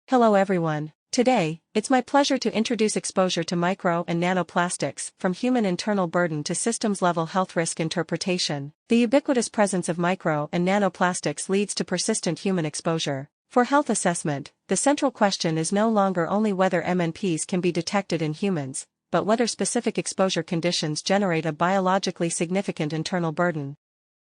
Hello everyone. Today, it's my pleasure to introduce exposure to micro and nanoplastics, from human internal burden to systems-level health risk interpretation. The ubiquitous presence of micro and nanoplastics leads to persistent human exposure. For health assessment, the central question is no longer only whether MNPs can be detected in humans, but whether specific exposure conditions generate a biologically significant internal burden.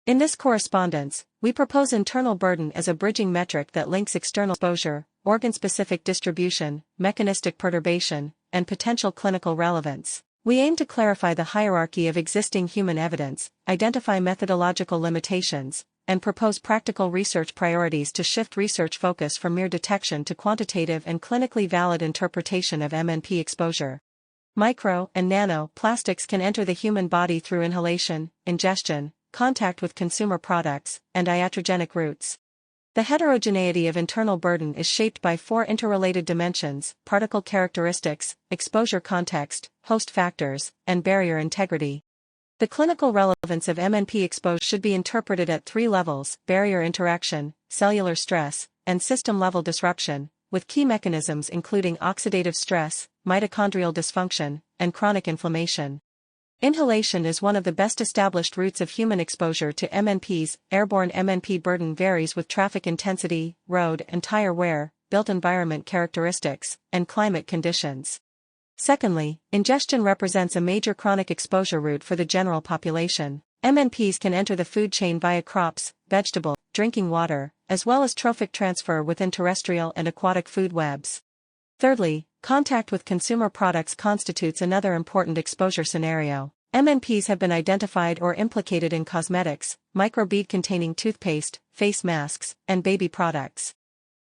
In this correspondence, we propose internal burden as a bridging metric that links external exposure, organ-specific distribution, mechanistic perturbation, and potential clinical relevance. We aim to clarify the hierarchy of existing human evidence, identify methodological limitations, and propose practical research priorities to shift research focus from mere detection to quantitative and clinically valid interpretation of MNP exposure. Micro and nano plastics can enter the human body through inhalation, ingestion, contact with consumer products, and iatrogenic routes. The heterogeneity of internal burden is shaped by four interrelated dimensions: particle characteristics, exposure context, host factors, and barrier integrity. The clinical relevance of MNP exposure should be interpreted at three levels: barrier interaction, cellular stress, and system-level disruption, with key mechanisms including oxidative stress, mitochondrial dysfunction, and chronic inflammation. Inhalation is one of the best established routes of human exposure to MNPs. Airborne MNP burden varies with traffic intensity, road and tire wear, built environment characteristics, and climate conditions. Secondly, ingestion represents a major chronic exposure route for the general population. MNPs can enter the food chain via crops, vegetable, drinking water, as well as trophic transfer within terrestrial and aquatic food webs. Thirdly, contact with consumer products constitutes another important exposure scenario. MNPs have been identified or implicated in cosmetics, microbead-containing toothpaste, face masks, and baby products.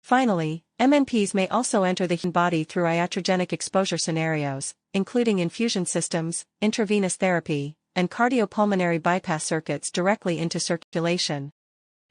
Finally, MNPs may also enter the human body through iatrogenic exposure scenarios, including infusion systems, intravenous therapy, and cardiopulmonary bypass circuits directly into circulation.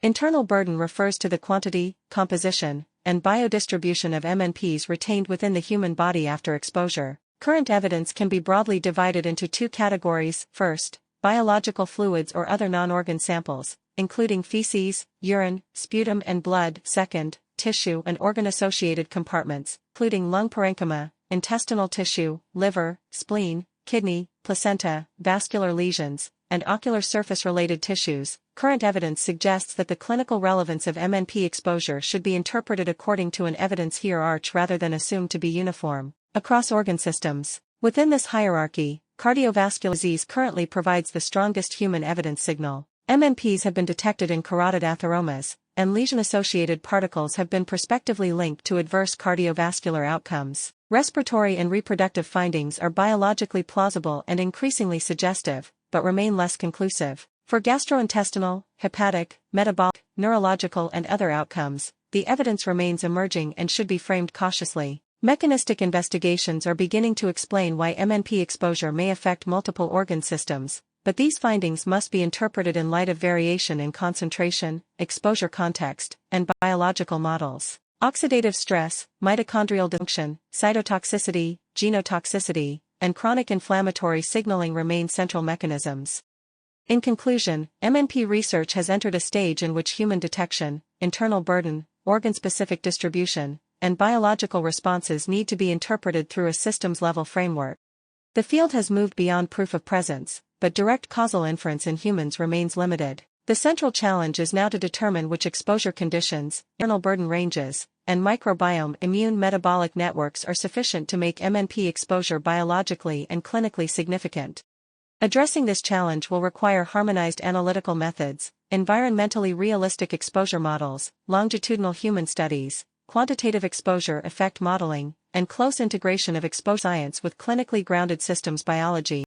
Internal burden refers to the quantity, composition, and biodistribution of MNPs retained within the human body after exposure. Current evidence can be broadly divided into two categories. First, biological fluids or other non-organ samples, including feces, urine, sputum and blood. Second, tissue and organ-associated compartments, including lung parenchyma, intestinal tissue, liver, spleen, kidney, placenta, vascular lesions, and ocular surface-related tissues. Current evidence suggests that the clinical relevance of MNP exposure should be interpreted according to an evidence hierarchy rather than assumed to be uniform across organ systems. Within this hierarchy, cardiovascular disease currently provides the strongest human evidence signal. MNPs have been detected in carotid atheromas, and lesion-associated particles have been prospectively linked to adverse cardiovascular outcomes. Respiratory and reproductive findings are biologically plausible and increasingly suggestive, but remain less conclusive. For gastrointestinal, hepatic, metabolic, neurological and other outcomes, the evidence remains emerging and should be framed cautiously. Mechanistic investigations are beginning to explain why MNP exposure may affect multiple organ systems, but these findings must be interpreted in light of variation in concentration, exposure context, and biological models. Oxidative stress, mitochondrial dysfunction, cytotoxicity, genotoxicity, and chronic inflammatory signaling remain central mechanisms. In conclusion, MNP research has entered a stage in which human detection, internal burden, organ-specific distribution, and biological responses need to be interpreted through a systems-level framework. The field has moved beyond proof of presence, but direct causal inference in humans remains limited. The central challenge is now to determine which exposure conditions, internal burden ranges, and microbiome immune metabolic networks are sufficient to make MNP exposure biologically and clinically significant. Addressing this challenge will require harmonized analytical methods, environmentally realistic exposure models, longitudinal human studies, quantitative exposure effect modeling, and close integration of exposure science with clinically grounded systems biology.